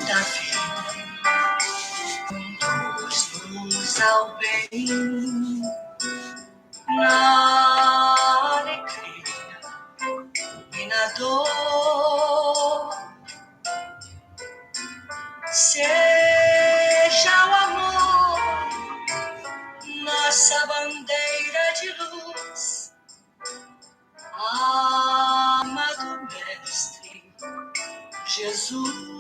da vida, conduz-nos ao bem, na alegria e na dor. Seja o amor nossa bandeira de luz, amado Mestre Jesus.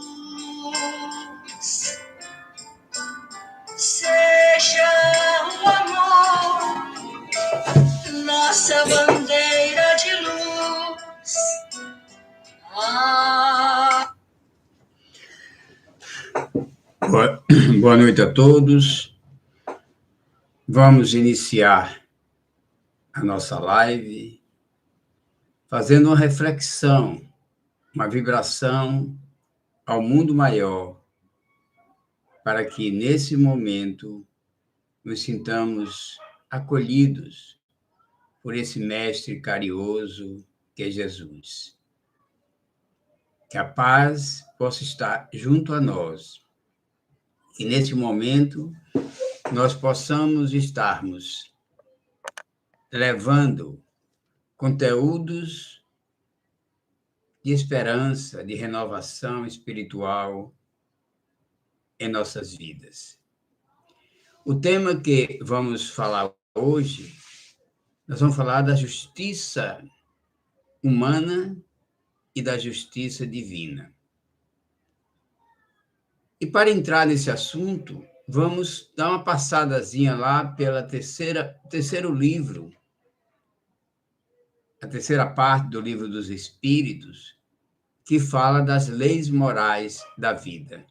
Seja o amor nossa bandeira de luz. Boa noite a todos. Vamos iniciar a nossa live fazendo uma reflexão, uma vibração ao mundo maior, para que nesse momento nos sintamos acolhidos por esse mestre carinhoso que é Jesus. Que a paz possa estar junto a nós. Que nesse momento nós possamos estarmos levando conteúdos de esperança, de renovação espiritual em nossas vidas. O tema que vamos falar hoje, nós vamos falar da justiça humana e da justiça divina. E para entrar nesse assunto, vamos dar uma passadazinha lá pela terceiro livro, a terceira parte do Livro dos Espíritos, que fala das leis morais da vida.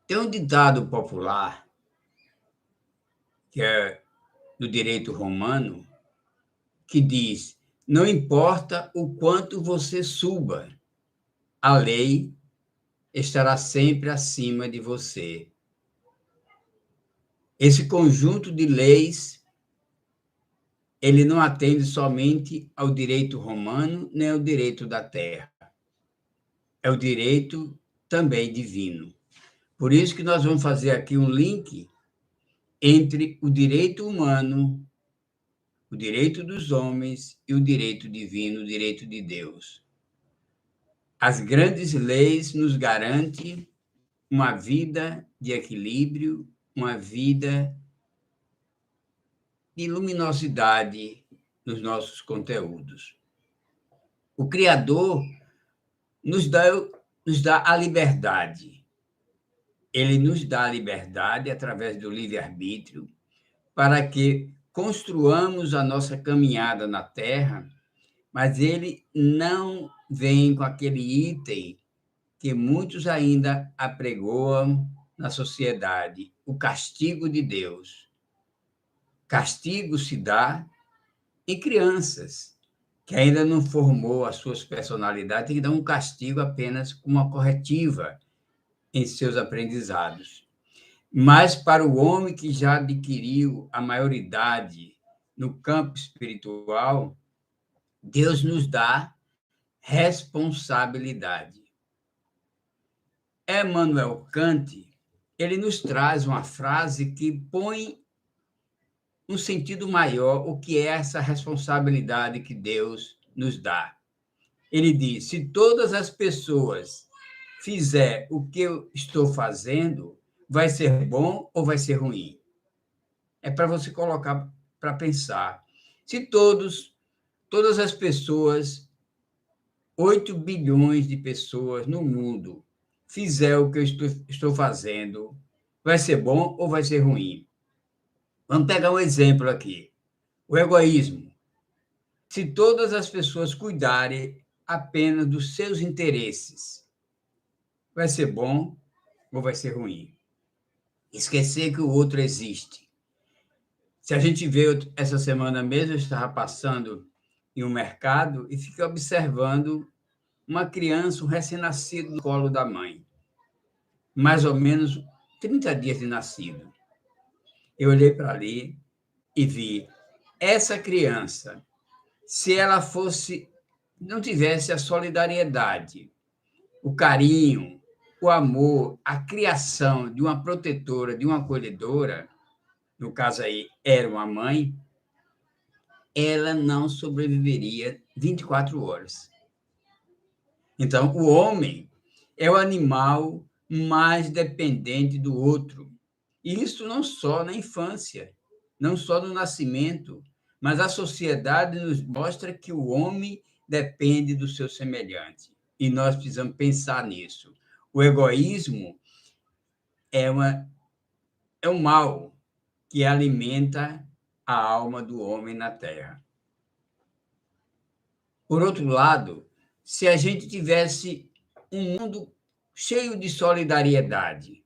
Tem um ditado popular, que é do direito romano, que diz: não importa o quanto você suba, a lei estará sempre acima de você. Esse conjunto de leis, ele não atende somente ao direito romano, nem ao direito da terra. É o direito também divino. Por isso que nós vamos fazer aqui um link entre o direito humano, o direito dos homens e o direito divino, o direito de Deus. As grandes leis nos garantem uma vida de equilíbrio, uma vida de luminosidade nos nossos conteúdos. O Criador nos dá a liberdade. Ele nos dá a liberdade através do livre-arbítrio para que construamos a nossa caminhada na Terra, mas ele não vem com aquele item que muitos ainda apregoam na sociedade, o castigo de Deus. Castigo se dá em crianças, que ainda não formou as suas personalidades, tem que dar um castigo apenas como uma corretiva em seus aprendizados. Mas para o homem que já adquiriu a maioridade no campo espiritual, Deus nos dá responsabilidade. Emmanuel Kant, ele nos traz uma frase que põe um sentido maior o que é essa responsabilidade que Deus nos dá. Ele diz: se todas as pessoas fizer o que eu estou fazendo, vai ser bom ou vai ser ruim? É para você colocar para pensar. Se todas as pessoas, 8 bilhões de pessoas no mundo, fizer o que eu estou fazendo, vai ser bom ou vai ser ruim? Vamos pegar um exemplo aqui. O egoísmo. Se todas as pessoas cuidarem apenas dos seus interesses, vai ser bom ou vai ser ruim? Esquecer que o outro existe. Se a gente vê, essa semana mesmo, eu estava passando em um mercado e fiquei observando uma criança, um recém-nascido, no colo da mãe. Mais ou menos 30 dias de nascido. Eu olhei para ali e vi essa criança, se ela não tivesse a solidariedade o carinho, o amor, a criação de uma protetora, de uma acolhedora, no caso aí era uma mãe, ela não sobreviveria 24 horas. Então, o homem é o animal mais dependente do outro. E isso não só na infância, não só no nascimento, mas a sociedade nos mostra que o homem depende do seu semelhante. E nós precisamos pensar nisso. O egoísmo é um mal que alimenta a alma do homem na Terra. Por outro lado, se a gente tivesse um mundo cheio de solidariedade,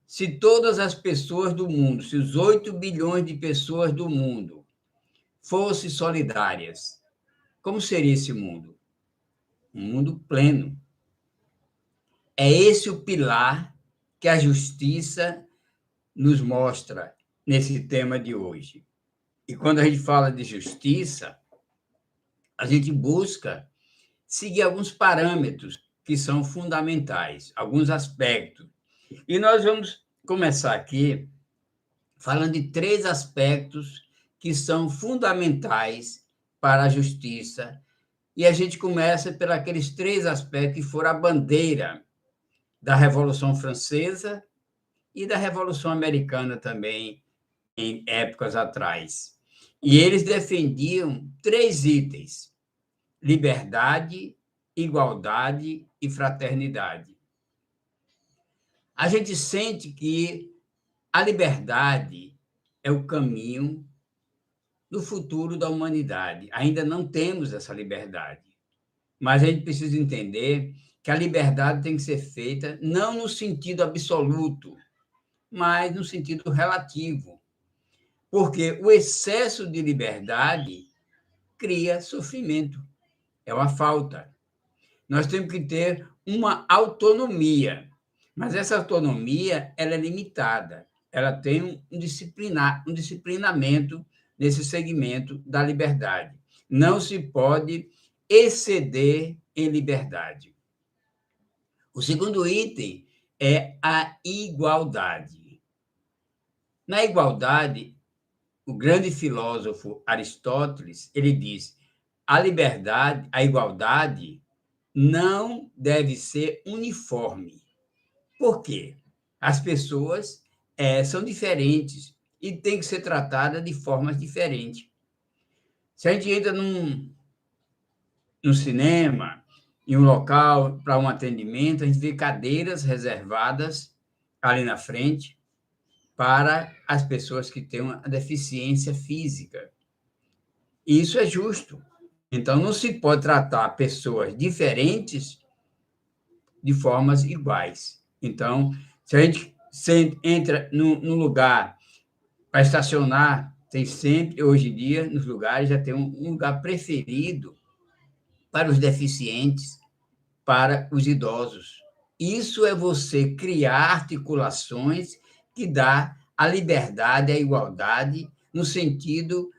se todas as pessoas do mundo, se os 8 bilhões de pessoas do mundo fossem solidárias, como seria esse mundo? Um mundo pleno. É esse o pilar que a justiça nos mostra nesse tema de hoje. E quando a gente fala de justiça, a gente busca seguir alguns parâmetros que são fundamentais, alguns aspectos. E nós vamos começar aqui falando de 3 aspectos que são fundamentais para a justiça. E a gente começa por aqueles 3 aspectos que foram a bandeira da Revolução Francesa e da Revolução Americana também, em épocas atrás. E eles defendiam 3 itens: liberdade, igualdade e fraternidade. A gente sente que a liberdade é o caminho do futuro da humanidade. Ainda não temos essa liberdade, mas a gente precisa entender que a liberdade tem que ser feita não no sentido absoluto, mas no sentido relativo, porque o excesso de liberdade cria sofrimento, é uma falta. Nós temos que ter uma autonomia, mas essa autonomia ela é limitada, ela tem um disciplinamento nesse segmento da liberdade. Não se pode exceder em liberdade. O segundo item é a igualdade. Na igualdade, o grande filósofo Aristóteles, ele diz: a liberdade, a igualdade não deve ser uniforme. Por quê? As pessoas são diferentes e têm que ser tratadas de formas diferentes. Se a gente entra num cinema, em um local para um atendimento, a gente vê cadeiras reservadas ali na frente para as pessoas que têm uma deficiência física. E isso é justo. Então, não se pode tratar pessoas diferentes de formas iguais. Então, se a gente entra num lugar para estacionar, tem sempre, hoje em dia, nos lugares, já tem um lugar preferido para os deficientes, para os idosos. Isso é você criar articulações que dá a liberdade, a igualdade, no sentido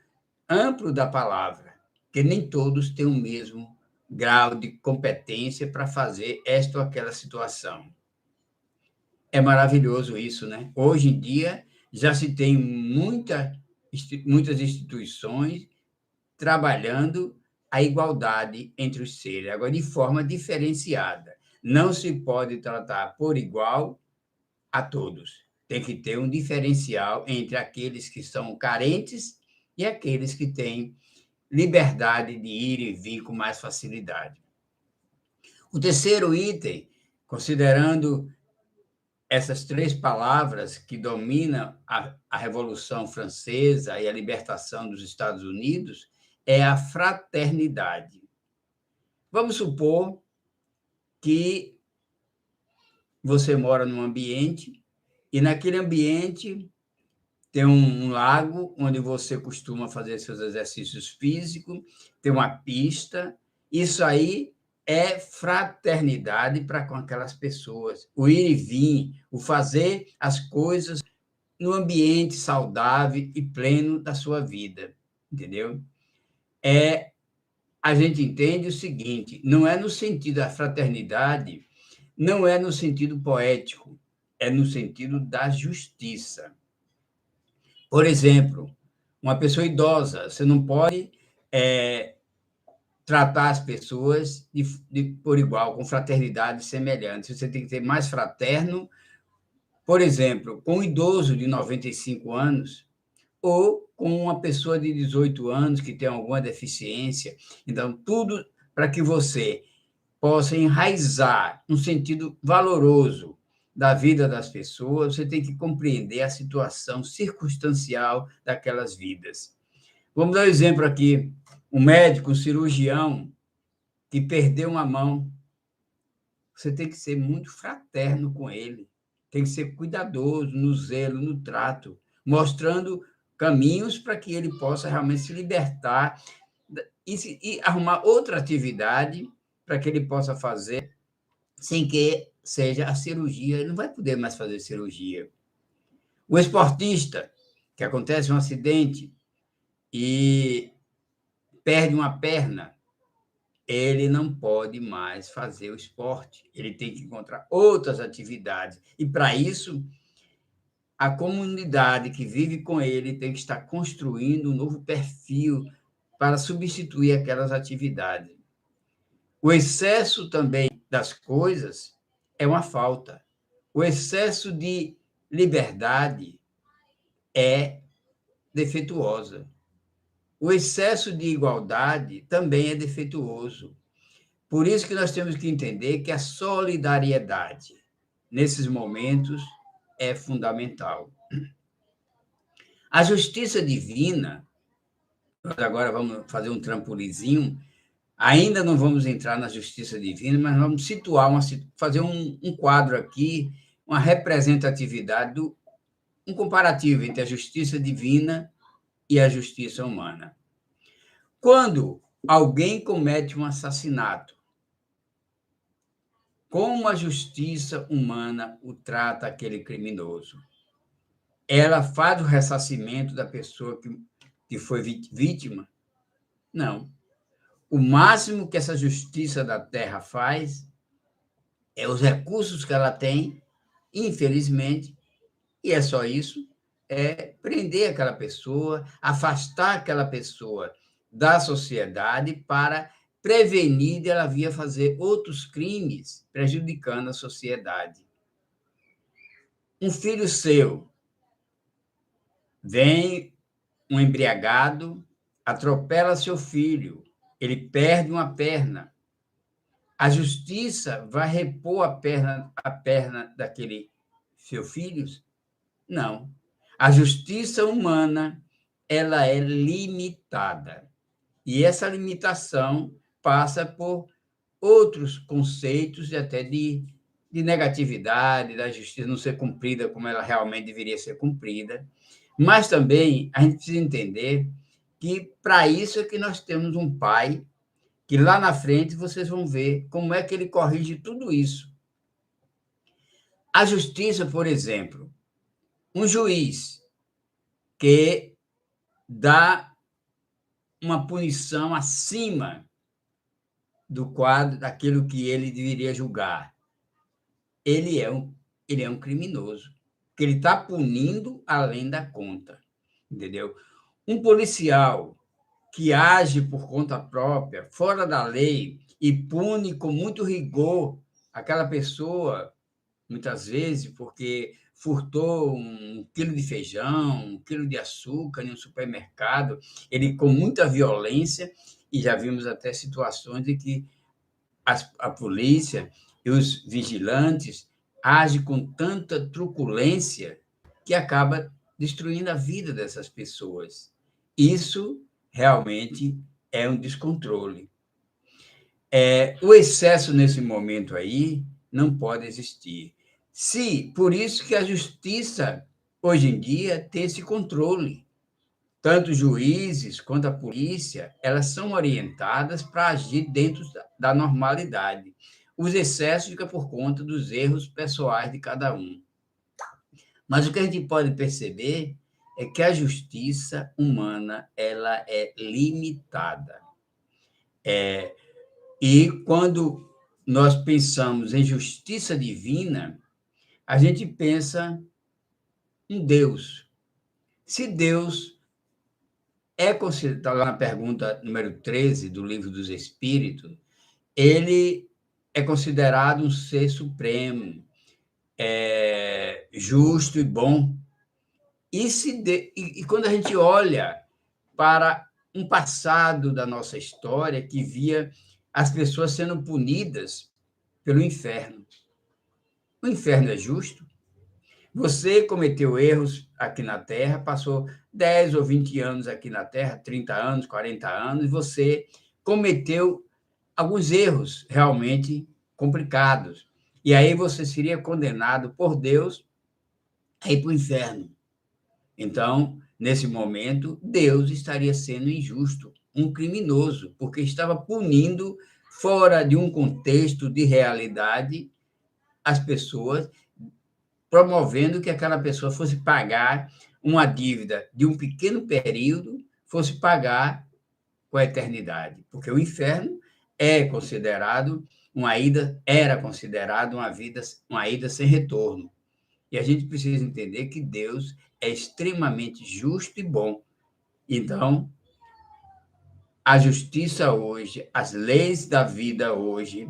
amplo da palavra, porque nem todos têm o mesmo grau de competência para fazer esta ou aquela situação. É maravilhoso isso, né? Hoje em dia, já se tem muitas instituições trabalhando a igualdade entre os seres, agora de forma diferenciada. Não se pode tratar por igual a todos. Tem que ter um diferencial entre aqueles que são carentes e aqueles que têm liberdade de ir e vir com mais facilidade. O terceiro item, considerando essas 3 palavras que dominam a Revolução Francesa e a libertação dos Estados Unidos, é a fraternidade. Vamos supor que você mora num ambiente e naquele ambiente tem um lago onde você costuma fazer seus exercícios físicos, tem uma pista. Isso aí é fraternidade para com aquelas pessoas. O ir e vir, o fazer as coisas no ambiente saudável e pleno da sua vida, entendeu? É a gente entende o seguinte: não é no sentido da fraternidade, não é no sentido poético, é no sentido da justiça. Por exemplo, uma pessoa idosa, você não pode tratar as pessoas por igual, com fraternidade semelhante. Você tem que ser mais fraterno, por exemplo, com um idoso de 95 anos ou com uma pessoa de 18 anos que tem alguma deficiência. Então, tudo para que você possa enraizar um sentido valoroso da vida das pessoas, você tem que compreender a situação circunstancial daquelas vidas. Vamos dar um exemplo aqui. Um médico, um cirurgião que perdeu uma mão, você tem que ser muito fraterno com ele, tem que ser cuidadoso no zelo, no trato, mostrando caminhos para que ele possa realmente se libertar e arrumar outra atividade para que ele possa fazer sem que seja a cirurgia. Ele não vai poder mais fazer cirurgia. O esportista, que acontece um acidente e perde uma perna, ele não pode mais fazer o esporte, ele tem que encontrar outras atividades. E, para isso, a comunidade que vive com ele tem que estar construindo um novo perfil para substituir aquelas atividades. O excesso também das coisas é uma falta. O excesso de liberdade é defeituosa. O excesso de igualdade também é defeituoso. Por isso que nós temos que entender que a solidariedade, nesses momentos, é fundamental. A justiça divina, nós agora vamos fazer um trampolizinho, ainda não vamos entrar na justiça divina, mas vamos fazer um quadro aqui, uma representatividade, um comparativo entre a justiça divina e a justiça humana. Quando alguém comete um assassinato, como a justiça humana o trata aquele criminoso? Ela faz o ressarcimento da pessoa que foi vítima? Não. O máximo que essa justiça da terra faz é os recursos que ela tem, infelizmente, e é só isso, é prender aquela pessoa, afastar aquela pessoa da sociedade para prevenir dela vir a fazer outros crimes prejudicando a sociedade. Um filho seu vem um embriagado, atropela seu filho, ele perde uma perna. A justiça vai repor a perna daquele seu filho? Não. A justiça humana, ela é limitada. E essa limitação passa por outros conceitos e até de negatividade, da justiça não ser cumprida como ela realmente deveria ser cumprida. Mas também a gente precisa entender que, para isso, é que nós temos um pai que lá na frente vocês vão ver como é que ele corrige tudo isso. A justiça, por exemplo, um juiz que dá uma punição acima do quadro daquilo que ele deveria julgar, ele é um criminoso, que ele está punindo além da conta, entendeu? Um policial que age por conta própria, fora da lei, e pune com muito rigor aquela pessoa, muitas vezes, porque furtou 1 quilo de feijão, 1 quilo de açúcar em um supermercado, ele com muita violência, e já vimos até situações em que a polícia e os vigilantes agem com tanta truculência que acaba destruindo a vida dessas pessoas. Isso realmente é um descontrole. O excesso nesse momento aí não pode existir. Por isso que a justiça, hoje em dia, tem esse controle. Tanto os juízes quanto a polícia, elas são orientadas para agir dentro da normalidade. Os excessos ficam por conta dos erros pessoais de cada um. Mas o que a gente pode perceber é que a justiça humana ela é limitada. E quando nós pensamos em justiça divina, a gente pensa em Deus. Se Deus é considerado, tá lá na pergunta número 13 do Livro dos Espíritos, ele é considerado um ser supremo, justo e bom. E quando a gente olha para um passado da nossa história que via as pessoas sendo punidas pelo inferno. O inferno é justo? Você cometeu erros aqui na Terra, passou 10 ou 20 anos aqui na Terra, 30 anos, 40 anos, e você cometeu alguns erros realmente complicados. E aí você seria condenado por Deus a ir para o inferno. Então, nesse momento, Deus estaria sendo injusto, um criminoso, porque estava punindo, fora de um contexto de realidade, as pessoas, promovendo que aquela pessoa fosse pagar uma dívida de um pequeno período, fosse pagar com a eternidade, porque o inferno é considerado era considerado uma ida sem retorno. E a gente precisa entender que Deus é extremamente justo e bom. Então, a justiça hoje, as leis da vida hoje,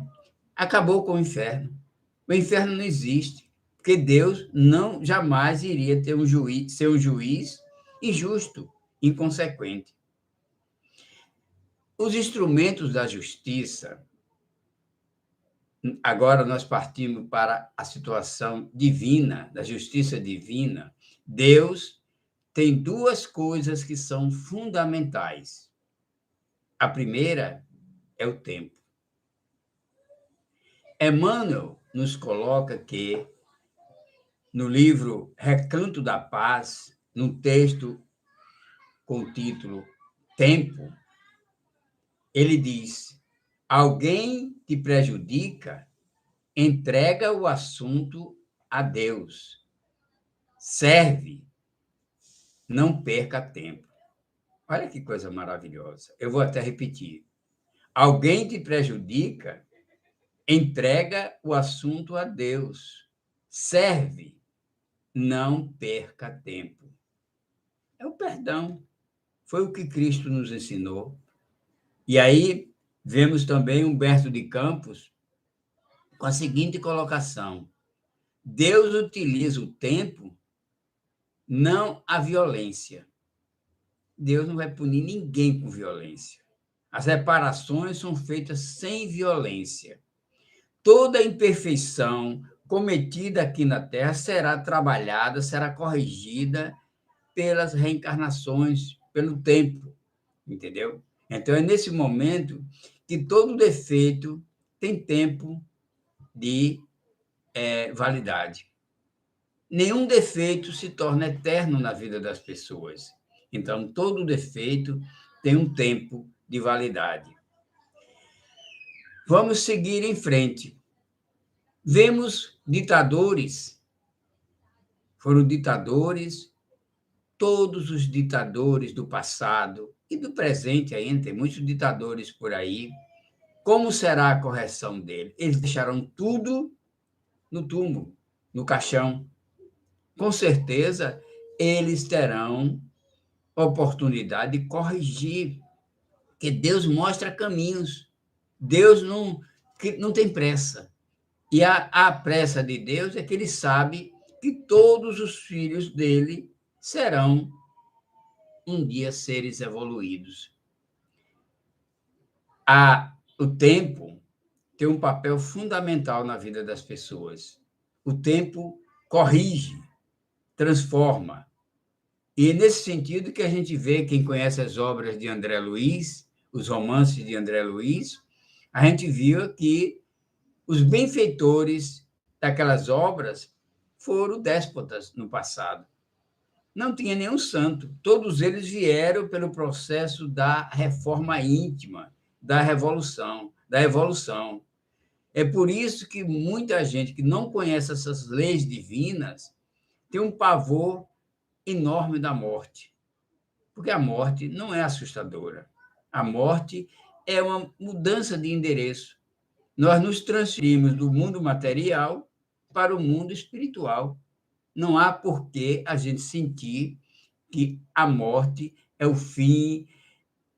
acabou com o inferno. O inferno não existe, porque Deus não jamais iria ser um juiz injusto, inconsequente. Os instrumentos da justiça, agora nós partimos para a situação divina, da justiça divina. Deus tem duas coisas que são fundamentais. A primeira é o tempo. Emmanuel nos coloca que, no livro Recanto da Paz, num texto com o título Tempo, ele diz: alguém te prejudica, entrega o assunto a Deus. Serve, não perca tempo. Olha que coisa maravilhosa. Eu vou até repetir. Alguém te prejudica, entrega o assunto a Deus. Serve, não perca tempo. É o perdão. Foi o que Cristo nos ensinou. E aí vemos também Humberto de Campos com a seguinte colocação: Deus utiliza o tempo, não a violência. Deus não vai punir ninguém com violência. As reparações são feitas sem violência. Toda imperfeição cometida aqui na Terra será trabalhada, será corrigida pelas reencarnações, pelo tempo, entendeu? Então, é nesse momento que todo defeito tem tempo de validade. Nenhum defeito se torna eterno na vida das pessoas. Então, todo defeito tem um tempo de validade. Vamos seguir em frente. Vemos ditadores, foram ditadores, todos os ditadores do passado e do presente ainda, tem muitos ditadores por aí. Como será a correção dele? Eles deixaram tudo no túmulo, no caixão. Com certeza, eles terão oportunidade de corrigir, porque Deus mostra caminhos. Deus não tem pressa. E a pressa de Deus é que ele sabe que todos os filhos dele serão um dia seres evoluídos. O tempo tem um papel fundamental na vida das pessoas. O tempo corrige, transforma. E é nesse sentido que a gente vê, quem conhece as obras de André Luiz, os romances de André Luiz, a gente viu que os benfeitores daquelas obras foram déspotas no passado. Não tinha nenhum santo. Todos eles vieram pelo processo da reforma íntima, da revolução, da evolução. É por isso que muita gente que não conhece essas leis divinas tem um pavor enorme da morte. Porque a morte não é assustadora. A morte é uma mudança de endereço. Nós nos transferimos do mundo material para o mundo espiritual. Não há por que a gente sentir que a morte é o fim,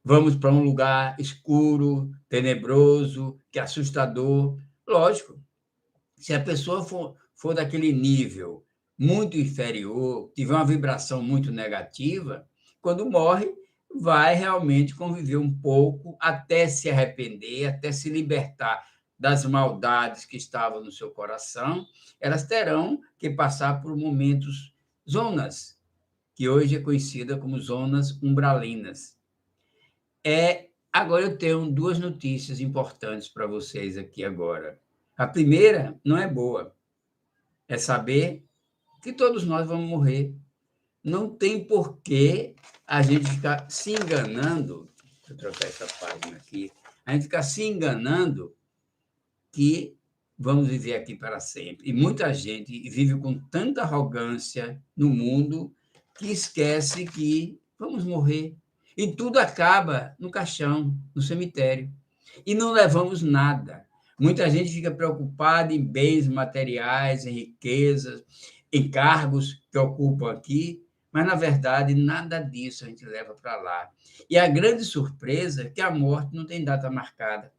vamos para um lugar escuro, tenebroso, que é assustador. Lógico, se a pessoa for daquele nível muito inferior, tiver uma vibração muito negativa, quando morre, vai realmente conviver um pouco até se arrepender, até se libertar das maldades que estavam no seu coração. Elas terão que passar por momentos, zonas, que hoje é conhecida como zonas umbralinas. Agora eu tenho duas notícias importantes para vocês aqui agora. A primeira não é boa, é saber que todos nós vamos morrer. Não tem porquê a gente ficar se enganando, deixa eu trocar essa página aqui, a gente ficar se enganando que vamos viver aqui para sempre. E muita gente vive com tanta arrogância no mundo que esquece que vamos morrer. E tudo acaba no caixão, no cemitério. E não levamos nada. Muita gente fica preocupada em bens materiais, em riquezas, em cargos que ocupam aqui, mas, na verdade, nada disso a gente leva para lá. E a grande surpresa é que a morte não tem data marcada.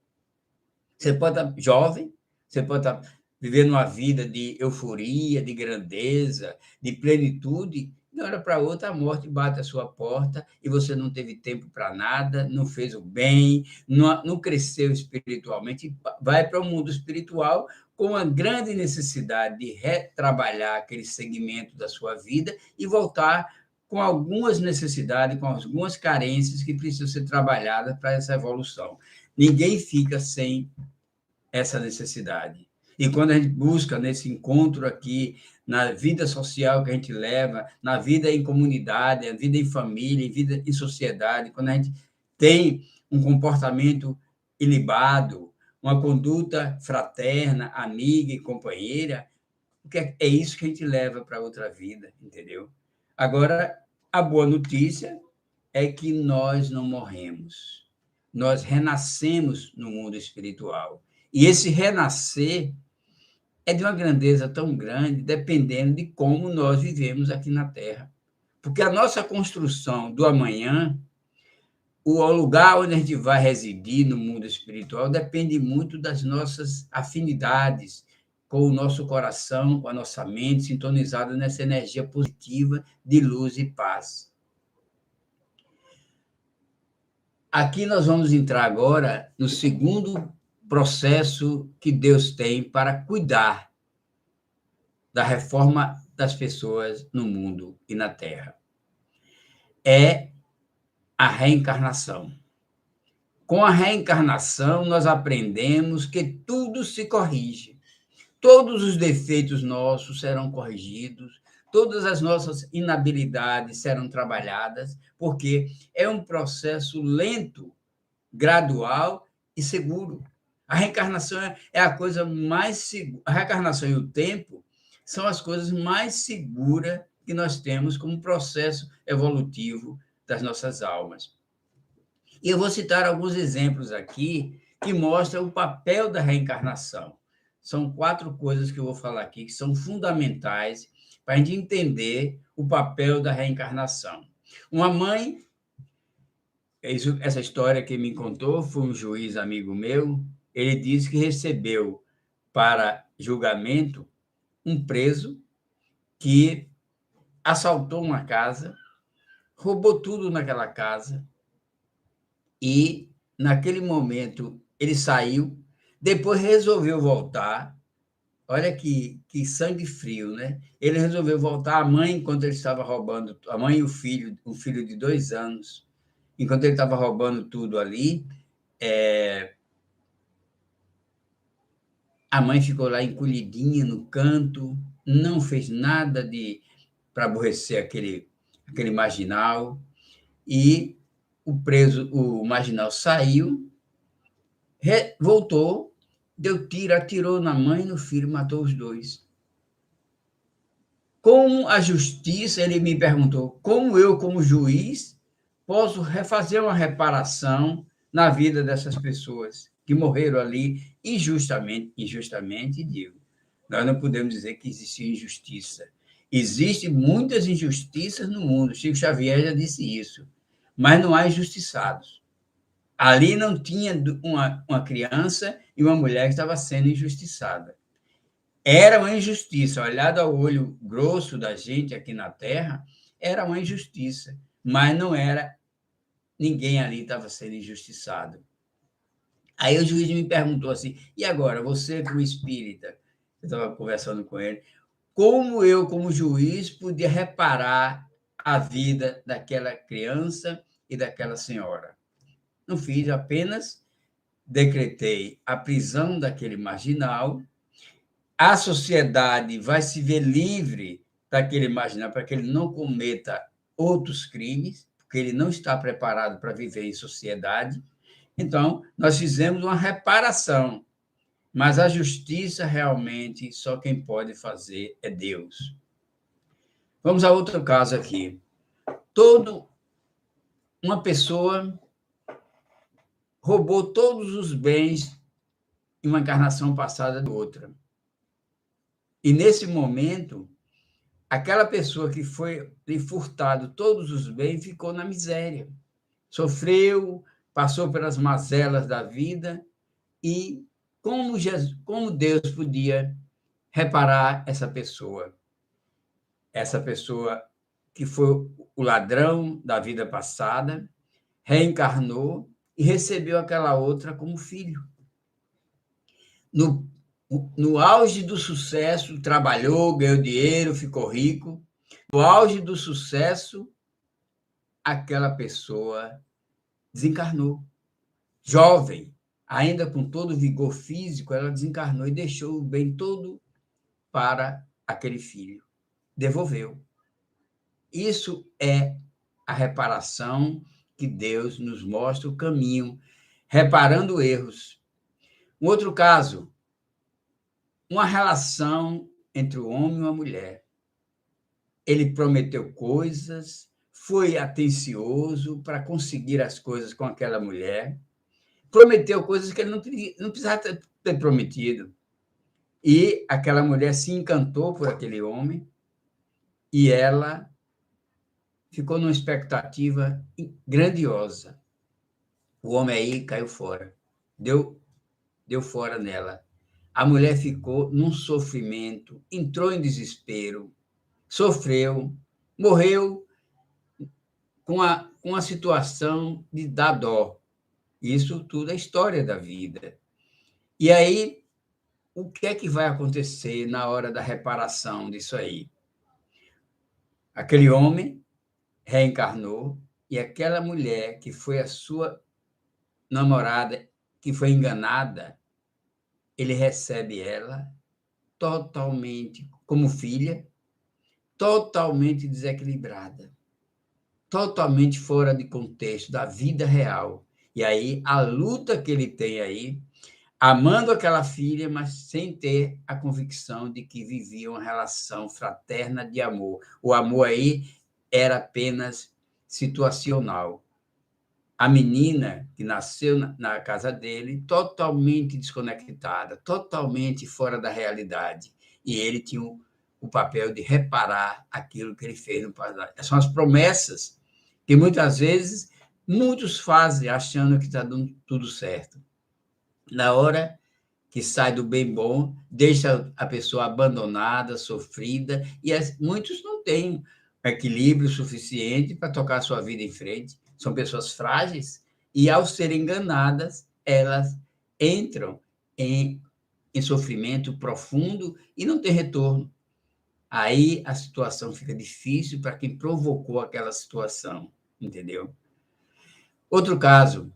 Você pode estar jovem, você pode estar vivendo uma vida de euforia, de grandeza, de plenitude, de uma hora para outra a morte bate à sua porta e você não teve tempo para nada, não fez o bem, não cresceu espiritualmente, vai para o mundo espiritual com uma grande necessidade de retrabalhar aquele segmento da sua vida e voltar com algumas necessidades, com algumas carências que precisam ser trabalhadas para essa evolução. Ninguém fica sem essa necessidade. E quando a gente busca nesse encontro aqui, na vida social que a gente leva, na vida em comunidade, na vida em família, em vida em sociedade, quando a gente tem um comportamento ilibado, uma conduta fraterna, amiga e companheira, é isso que a gente leva para outra vida, entendeu? Agora, a boa notícia é que nós não morremos. Nós renascemos no mundo espiritual. E esse renascer é de uma grandeza tão grande, dependendo de como nós vivemos aqui na Terra. Porque a nossa construção do amanhã, o lugar onde a gente vai residir no mundo espiritual, depende muito das nossas afinidades com o nosso coração, com a nossa mente, sintonizada nessa energia positiva de luz e paz. Aqui nós vamos entrar agora no segundo processo que Deus tem para cuidar da reforma das pessoas no mundo e na Terra. É a reencarnação. Com a reencarnação, nós aprendemos que tudo se corrige. Todos os defeitos nossos serão corrigidos, todas as nossas inabilidades serão trabalhadas, porque é um processo lento, gradual e seguro. A reencarnação é a coisa mais segura. A reencarnação e o tempo são as coisas mais seguras que nós temos como processo evolutivo das nossas almas. E eu vou citar alguns exemplos aqui que mostram o papel da reencarnação. São 4 coisas que eu vou falar aqui que são fundamentais para a gente entender o papel da reencarnação. Uma mãe, essa história que me contou foi um juiz amigo meu, ele disse que recebeu para julgamento um preso que assaltou uma casa, roubou tudo naquela casa e, naquele momento, ele saiu, depois resolveu voltar. Olha que sangue frio, né? Ele resolveu voltar. A mãe, enquanto ele estava roubando, a mãe e o filho de 2 anos, enquanto ele estava roubando tudo ali, a mãe ficou lá encolhidinha no canto, não fez nada para aborrecer aquele marginal, e o marginal saiu, voltou, deu tiro, atirou na mãe e no filho, matou os 2. Como a justiça, ele me perguntou, como eu, como juiz, posso fazer uma reparação na vida dessas pessoas que morreram ali injustamente, digo. Nós não podemos dizer que existia injustiça. Existem muitas injustiças no mundo, Chico Xavier já disse isso, mas não há injustiçados. Ali não tinha uma criança e uma mulher que estava sendo injustiçada. Era uma injustiça, olhado ao olho grosso da gente aqui na Terra, era uma injustiça, mas não era, ninguém ali estava sendo injustiçado. Aí o juiz me perguntou assim, e agora, você como espírita, eu estava conversando com ele, como eu, como juiz, podia reparar a vida daquela criança e daquela senhora? Não fiz, apenas decretei a prisão daquele marginal, a sociedade vai se ver livre daquele marginal para que ele não cometa outros crimes, porque ele não está preparado para viver em sociedade. Então, nós fizemos uma reparação, mas a justiça realmente só quem pode fazer é Deus. Vamos a outro caso aqui. Uma pessoa roubou todos os bens em uma encarnação passada de outra. E, nesse momento, aquela pessoa que foi lhe furtado todos os bens ficou na miséria. Sofreu, passou pelas mazelas da vida e como Deus podia reparar essa pessoa? Essa pessoa que foi o ladrão da vida passada, reencarnou e recebeu aquela outra como filho. No auge do sucesso, trabalhou, ganhou dinheiro, ficou rico. No auge do sucesso, aquela pessoa desencarnou. Jovem, ainda com todo o vigor físico, ela desencarnou e deixou o bem todo para aquele filho. Devolveu. Isso é a reparação que Deus nos mostra o caminho, reparando erros. Um outro caso, uma relação entre o homem e uma mulher. Ele prometeu coisas, foi atencioso para conseguir as coisas com aquela mulher, prometeu coisas que ele não precisava ter prometido. E aquela mulher se encantou por aquele homem e ela ficou numa expectativa grandiosa. O homem aí caiu fora, deu fora nela. A mulher ficou num sofrimento, entrou em desespero, sofreu, morreu com a situação de dar dó. Isso tudo é história da vida. E aí, o que é que vai acontecer na hora da reparação disso aí? Aquele homem reencarnou e aquela mulher que foi a sua namorada, que foi enganada, ele recebe ela totalmente como filha, totalmente desequilibrada, totalmente fora de contexto da vida real. E aí, a luta que ele tem aí, amando aquela filha, mas sem ter a convicção de que vivia uma relação fraterna de amor. O amor aí era apenas situacional. A menina que nasceu na casa dele, totalmente desconectada, totalmente fora da realidade. E ele tinha o papel de reparar aquilo que ele fez no passado. São as promessas que muitas vezes muitos fazem achando que está dando tudo certo. Na hora que sai do bem bom, deixa a pessoa abandonada, sofrida, e muitos não têm equilíbrio suficiente para tocar a sua vida em frente. São pessoas frágeis e, ao serem enganadas, elas entram em sofrimento profundo e não tem retorno. Aí a situação fica difícil para quem provocou aquela situação, entendeu? Outro caso,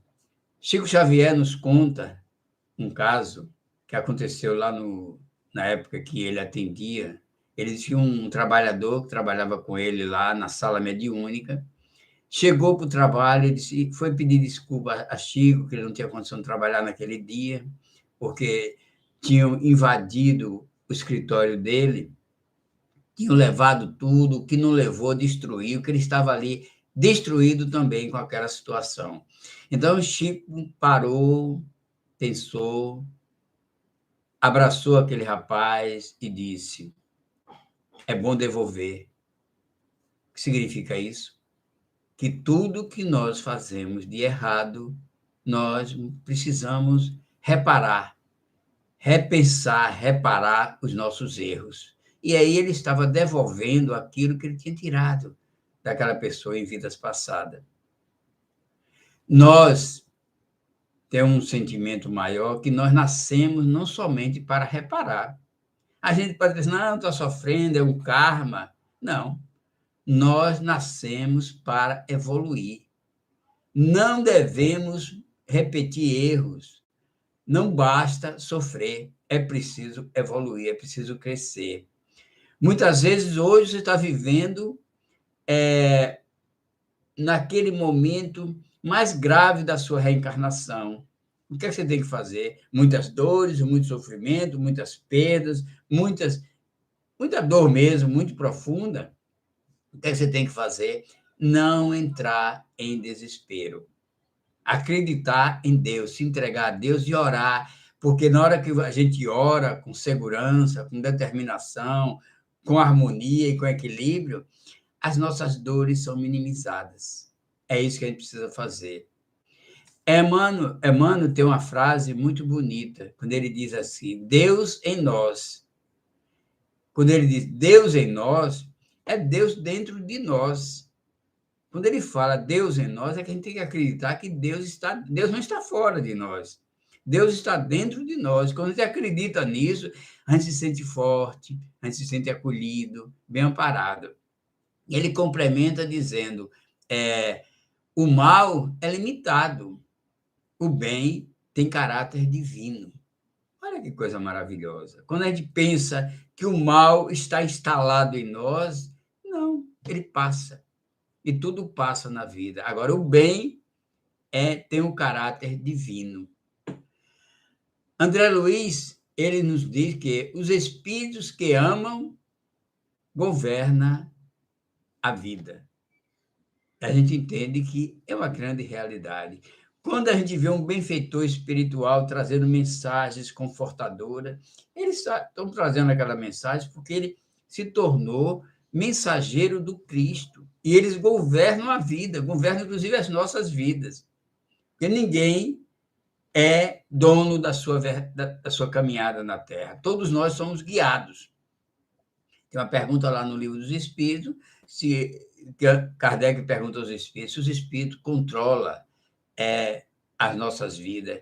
Chico Xavier nos conta um caso que aconteceu lá na época que ele atendia. Ele tinha um trabalhador que trabalhava com ele lá na sala mediúnica. Chegou para o trabalho, ele foi pedir desculpa a Chico, que ele não tinha condição de trabalhar naquele dia, porque tinham invadido o escritório dele, tinham levado tudo, o que não levou, destruiu, que ele estava ali destruído também com aquela situação. Então, Chico parou, pensou, abraçou aquele rapaz e disse: é bom devolver. O que significa isso? Que tudo que nós fazemos de errado, nós precisamos reparar, repensar, reparar os nossos erros. E aí ele estava devolvendo aquilo que ele tinha tirado daquela pessoa em vidas passadas. Nós temos um sentimento maior que nós nascemos não somente para reparar. A gente pode dizer, não, estou sofrendo, é um karma. Não. Nós nascemos para evoluir. Não devemos repetir erros. Não basta sofrer, é preciso evoluir, é preciso crescer. Muitas vezes, hoje, você está vivendo naquele momento mais grave da sua reencarnação. O que é que você tem que fazer? Muitas dores, muito sofrimento, muitas perdas, muita dor mesmo, muito profunda. O que é que você tem que fazer? Não entrar em desespero. Acreditar em Deus, se entregar a Deus e orar, porque na hora que a gente ora com segurança, com determinação, com harmonia e com equilíbrio, as nossas dores são minimizadas. É isso que a gente precisa fazer. Emmanuel tem uma frase muito bonita, quando ele diz assim, Deus em nós. Quando ele diz Deus em nós, é Deus dentro de nós. Quando ele fala Deus em nós, é que a gente tem que acreditar que Deus não está fora de nós. Deus está dentro de nós. Quando a gente acredita nisso, a gente se sente forte, a gente se sente acolhido, bem amparado. E ele complementa dizendo, o mal é limitado, o bem tem caráter divino. Olha que coisa maravilhosa. Quando a gente pensa que o mal está instalado em nós, não, ele passa. E tudo passa na vida. Agora, o bem tem um caráter divino. André Luiz, ele nos diz que os espíritos que amam governam a vida. A gente entende que é uma grande realidade. Quando a gente vê um benfeitor espiritual trazendo mensagens confortadoras, eles estão trazendo aquela mensagem porque ele se tornou mensageiro do Cristo. E eles governam a vida, governam inclusive as nossas vidas. Porque ninguém é dono da sua caminhada na Terra. Todos nós somos guiados. Tem uma pergunta lá no Livro dos Espíritos, que Kardec pergunta aos espíritos, se os espíritos controlam as nossas vidas.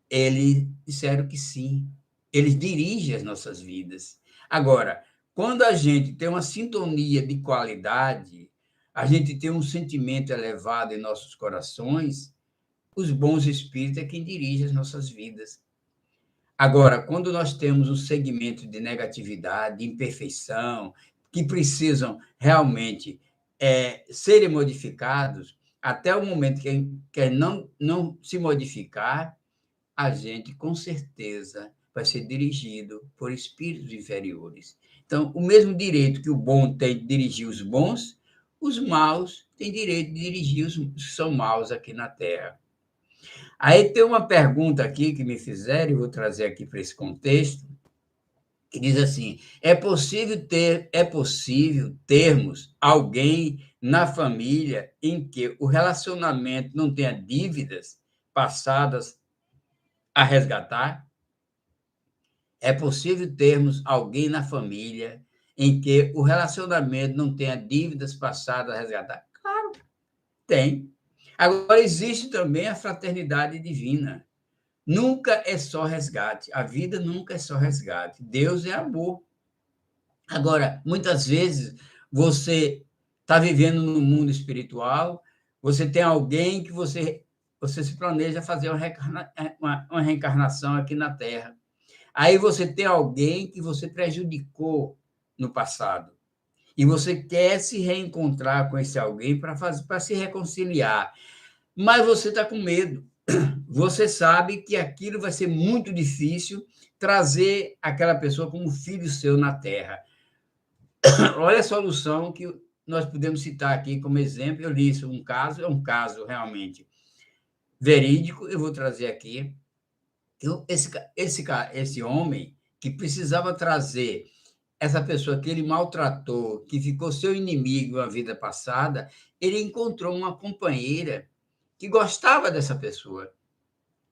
Eles disseram que sim. Eles dirigem as nossas vidas. Agora, quando a gente tem uma sintonia de qualidade, a gente tem um sentimento elevado em nossos corações, os bons espíritos é quem dirige as nossas vidas. Agora, quando nós temos um segmento de negatividade, de imperfeição, que precisam realmente serem modificados, até o momento que não se modificar, a gente, com certeza, vai ser dirigido por espíritos inferiores. Então, o mesmo direito que o bom tem de dirigir os bons, os maus têm direito de dirigir os que são maus aqui na Terra. Aí tem uma pergunta aqui que me fizeram, e vou trazer aqui para esse contexto, que diz assim, é possível termos alguém na família em que o relacionamento não tenha dívidas passadas a resgatar? É possível termos alguém na família em que o relacionamento não tenha dívidas passadas a resgatar? Claro, tem. Agora, existe também a fraternidade divina. Nunca é só resgate. A vida nunca é só resgate. Deus é amor. Agora, muitas vezes, você está vivendo no mundo espiritual, você tem alguém que você se planeja fazer uma reencarnação aqui na Terra. Aí você tem alguém que você prejudicou no passado. E você quer se reencontrar com esse alguém para se reconciliar. Mas você está com medo. Você sabe que aquilo vai ser muito difícil trazer aquela pessoa como filho seu na Terra. Olha a solução que nós podemos citar aqui como exemplo, eu li isso, é um caso realmente verídico, eu vou trazer aqui. Esse homem que precisava trazer essa pessoa que ele maltratou, que ficou seu inimigo na vida passada, ele encontrou uma companheira que gostava dessa pessoa.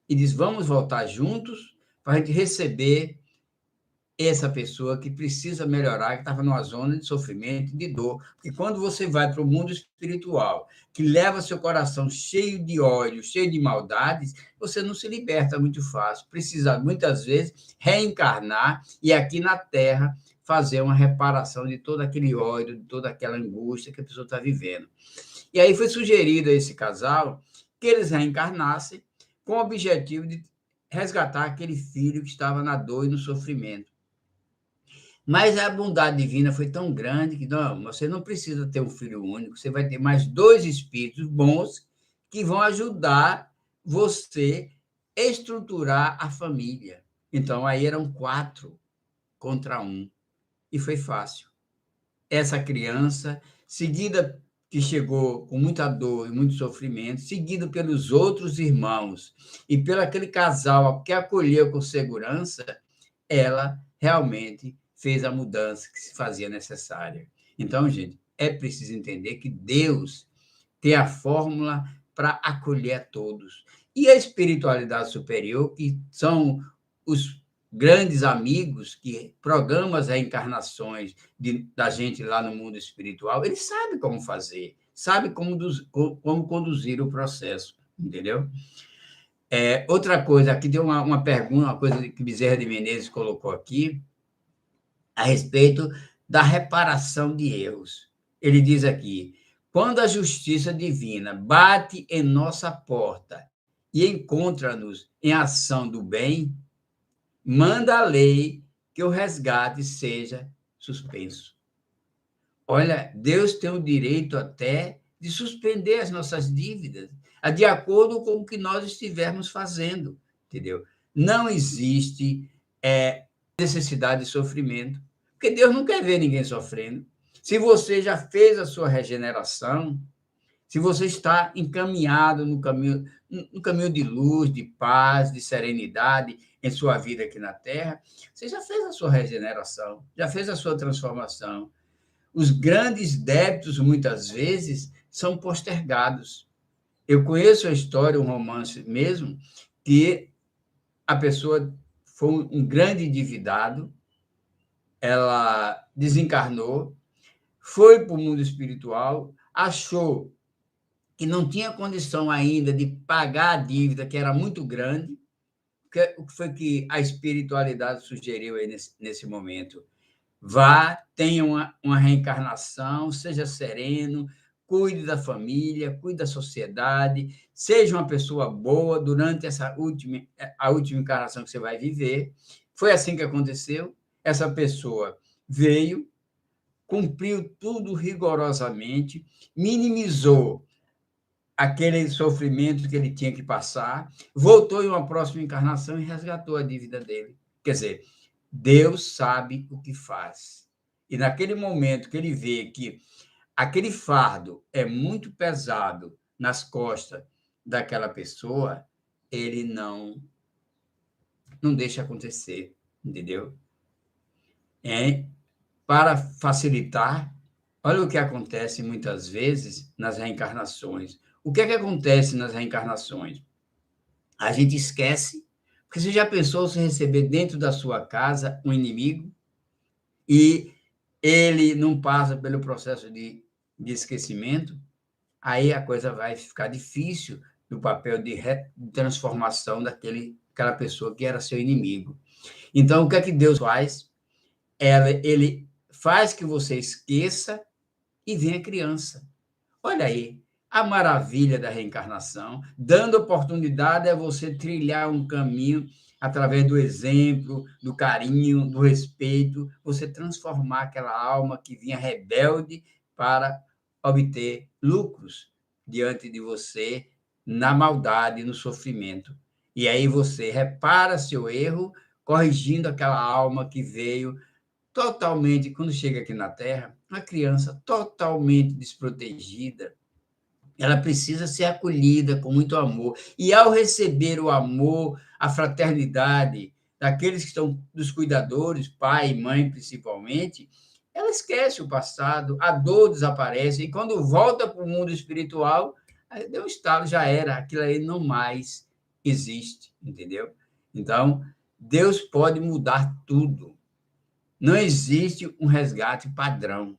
E diz: vamos voltar juntos para a gente receber essa pessoa que precisa melhorar, que estava numa zona de sofrimento, de dor. Porque quando você vai para o mundo espiritual, que leva seu coração cheio de ódio, cheio de maldades, você não se liberta muito fácil. Precisa, muitas vezes, reencarnar e aqui na Terra fazer uma reparação de todo aquele ódio, de toda aquela angústia que a pessoa está vivendo. E aí foi sugerido a esse casal que eles reencarnassem com o objetivo de resgatar aquele filho que estava na dor e no sofrimento. Mas a bondade divina foi tão grande que não, você não precisa ter um filho único, você vai ter mais 2 espíritos bons que vão ajudar você a estruturar a família. Então, aí eram 4 contra 1. E foi fácil. Essa criança, seguida que chegou com muita dor e muito sofrimento, seguido pelos outros irmãos e pelo aquele casal que acolheu com segurança, ela realmente fez a mudança que se fazia necessária. Então, gente, é preciso entender que Deus tem a fórmula para acolher a todos. E a espiritualidade superior, que são os grandes amigos que programam as reencarnações da gente lá no mundo espiritual, eles sabem como fazer, sabem como conduzir o processo, entendeu? Outra coisa, aqui tem uma pergunta, uma coisa que Bezerra de Menezes colocou aqui, a respeito da reparação de erros. Ele diz aqui: quando a justiça divina bate em nossa porta e encontra-nos em ação do bem, manda a lei que o resgate seja suspenso. Olha, Deus tem o direito até de suspender as nossas dívidas, de acordo com o que nós estivermos fazendo, entendeu? Não existe necessidade de sofrimento, porque Deus não quer ver ninguém sofrendo. Se você já fez a sua regeneração, se você está encaminhado no caminho de luz, de paz, de serenidade em sua vida aqui na Terra, você já fez a sua regeneração, já fez a sua transformação. Os grandes débitos, muitas vezes, são postergados. Eu conheço a história, um romance mesmo, que a pessoa foi um grande endividado, ela desencarnou, foi para o mundo espiritual, achou que não tinha condição ainda de pagar a dívida, que era muito grande. O que foi que a espiritualidade sugeriu aí nesse momento? Vá, tenha uma reencarnação, seja sereno, cuide da família, cuide da sociedade, seja uma pessoa boa durante a última encarnação que você vai viver. Foi assim que aconteceu. Essa pessoa veio, cumpriu tudo rigorosamente, minimizou aquele sofrimento que ele tinha que passar, voltou em uma próxima encarnação e resgatou a dívida dele. Quer dizer, Deus sabe o que faz. E naquele momento que ele vê que aquele fardo é muito pesado nas costas daquela pessoa, ele não deixa acontecer, entendeu? Para facilitar, olha o que acontece muitas vezes nas reencarnações. O que é que acontece nas reencarnações? A gente esquece, porque você já pensou se receber dentro da sua casa um inimigo e ele não passa pelo processo de esquecimento? Aí a coisa vai ficar difícil no papel de transformação daquela pessoa que era seu inimigo. Então, o que é que Deus faz? Ele faz que você esqueça e vem a criança. Olha aí, a maravilha da reencarnação, dando oportunidade a você trilhar um caminho através do exemplo, do carinho, do respeito, você transformar aquela alma que vinha rebelde para obter lucros diante de você na maldade, no sofrimento. E aí você repara seu erro, corrigindo aquela alma que veio totalmente, quando chega aqui na Terra, uma criança totalmente desprotegida, ela precisa ser acolhida com muito amor. E ao receber o amor, a fraternidade daqueles que estão, dos cuidadores, pai e mãe principalmente, ela esquece o passado, a dor desaparece, e quando volta para o mundo espiritual, aí deu um estalo, já era, aquilo aí não mais existe, entendeu? Então, Deus pode mudar tudo. Não existe um resgate padrão.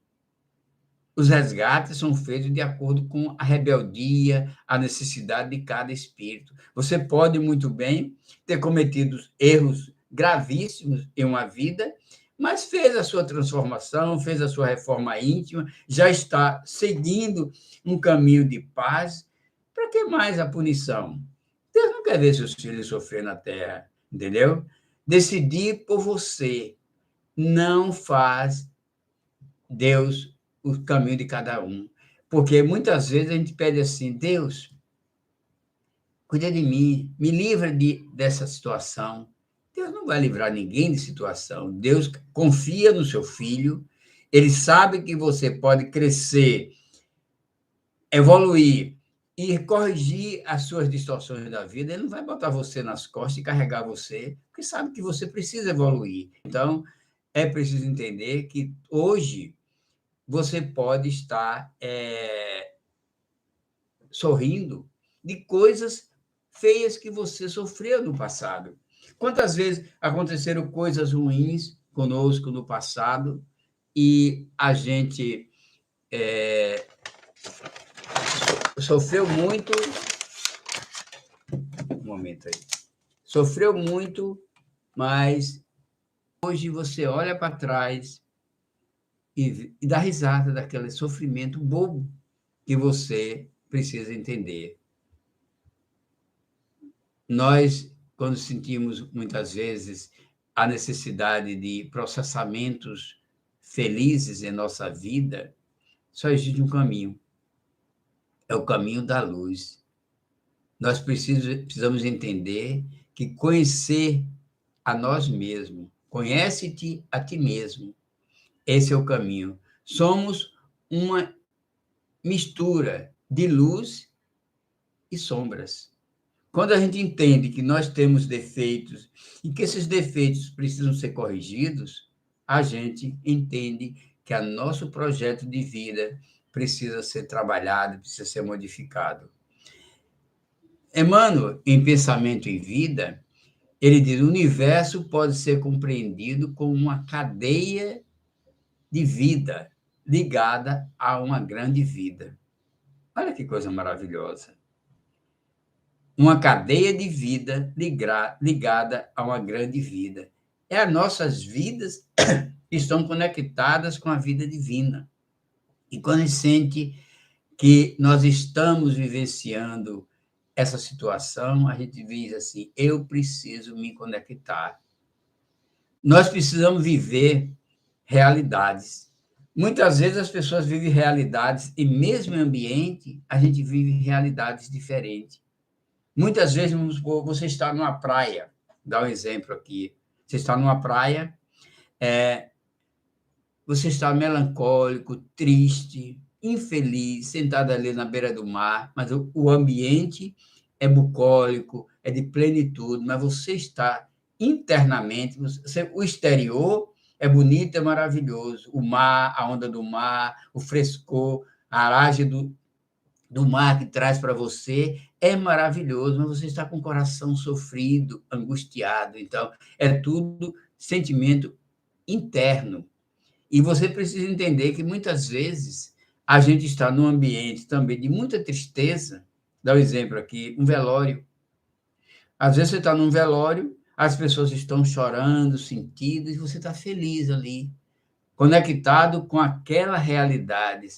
Os resgates são feitos de acordo com a rebeldia, a necessidade de cada espírito. Você pode muito bem ter cometido erros gravíssimos em uma vida, mas fez a sua transformação, fez a sua reforma íntima, já está seguindo um caminho de paz. Para que mais a punição? Deus não quer ver seus filhos sofrer na terra, entendeu? Decidir por você não faz Deus o caminho de cada um. Porque muitas vezes a gente pede assim, Deus, cuida de mim, me livra dessa situação. Deus não vai livrar ninguém de situação. Deus confia no seu filho, ele sabe que você pode crescer, evoluir e corrigir as suas distorções da vida. Ele não vai botar você nas costas e carregar você, porque sabe que você precisa evoluir. Então, é preciso entender que hoje você pode estar sorrindo de coisas feias que você sofreu no passado. Quantas vezes aconteceram coisas ruins conosco no passado e a gente sofreu muito. Um momento aí. Sofreu muito, mas hoje você olha para trás e dá risada daquele sofrimento bobo que você precisa entender. Nós, quando sentimos muitas vezes a necessidade de processamentos felizes em nossa vida, só existe um caminho. É o caminho da luz. Nós precisamos entender que conhecer a nós mesmos, conhece-te a ti mesmo. Esse é o caminho. Somos uma mistura de luz e sombras. Quando a gente entende que nós temos defeitos e que esses defeitos precisam ser corrigidos, a gente entende que o nosso projeto de vida precisa ser trabalhado, precisa ser modificado. Emmanuel, em Pensamento e Vida, ele diz: o universo pode ser compreendido como uma cadeia de vida ligada a uma grande vida. Olha que coisa maravilhosa. Uma cadeia de vida ligada a uma grande vida. As nossas vidas estão conectadas com a vida divina. E quando a gente sente que nós estamos vivenciando essa situação, a gente diz assim, eu preciso me conectar. Nós precisamos viver realidades. Muitas vezes as pessoas vivem realidades e mesmo em ambiente, a gente vive realidades diferentes. Muitas vezes, você está numa praia, dá um exemplo aqui, você está numa praia, você está melancólico, triste, infeliz, sentado ali na beira do mar, mas o ambiente é bucólico, é de plenitude, mas você está internamente, o exterior é bonito, é maravilhoso, o mar, a onda do mar, o frescor, a aragem do mar que traz para você é maravilhoso, mas você está com o coração sofrido, angustiado. Então, é tudo sentimento interno. E você precisa entender que, muitas vezes, a gente está num ambiente também de muita tristeza. Dá um exemplo aqui, um velório. Às vezes você está num velório, as pessoas estão chorando, sentindo, e você está feliz ali, conectado com aquela realidade,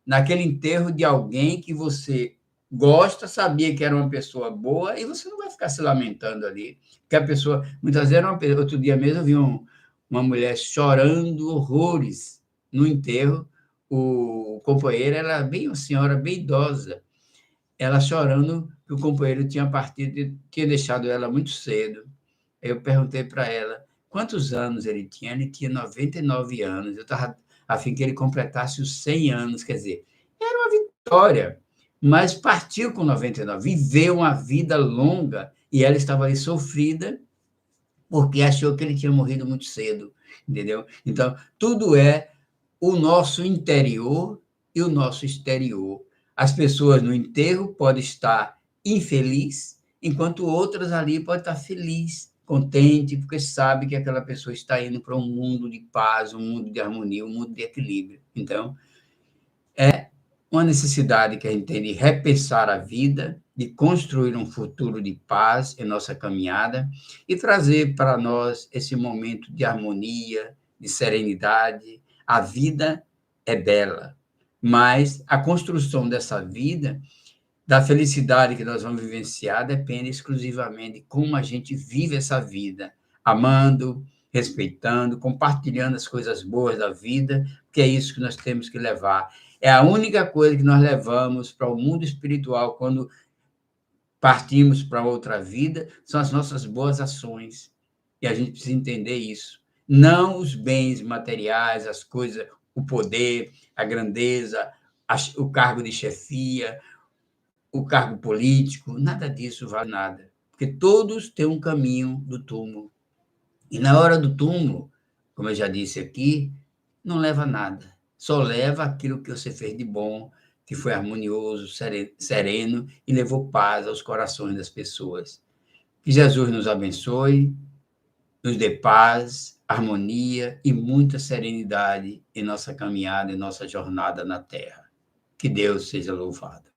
naquele enterro de alguém que você gosta, sabia que era uma pessoa boa, e você não vai ficar se lamentando ali, porque a pessoa, muitas vezes, outro dia mesmo, eu vi uma mulher chorando horrores no enterro, o companheiro era bem uma senhora bem idosa, ela chorando que o companheiro tinha partido, tinha deixado ela muito cedo. Eu perguntei para ela, quantos anos ele tinha? Ele tinha 99 anos. Eu estava a fim que ele completasse os 100 anos, quer dizer, era uma vitória. Mas partiu com 99, viveu uma vida longa e ela estava ali sofrida porque achou que ele tinha morrido muito cedo, entendeu? Então, tudo é o nosso interior e o nosso exterior. As pessoas no enterro podem estar infelizes, enquanto outras ali podem estar felizes, contente, porque sabe que aquela pessoa está indo para um mundo de paz, um mundo de harmonia, um mundo de equilíbrio. Então, uma necessidade que a gente tem de repensar a vida, de construir um futuro de paz em nossa caminhada e trazer para nós esse momento de harmonia, de serenidade. A vida é bela, mas a construção dessa vida, da felicidade que nós vamos vivenciar, depende exclusivamente de como a gente vive essa vida, amando, respeitando, compartilhando as coisas boas da vida, porque é isso que nós temos que levar. É a única coisa que nós levamos para o mundo espiritual quando partimos para outra vida, são as nossas boas ações. E a gente precisa entender isso. Não os bens materiais, as coisas, o poder, a grandeza, o cargo de chefia, o cargo político, nada disso vale nada. Porque todos têm um caminho do túmulo. E na hora do túmulo, como eu já disse aqui, não leva nada. Só leva aquilo que você fez de bom, que foi harmonioso, sereno e levou paz aos corações das pessoas. Que Jesus nos abençoe, nos dê paz, harmonia e muita serenidade em nossa caminhada, em nossa jornada na Terra. Que Deus seja louvado.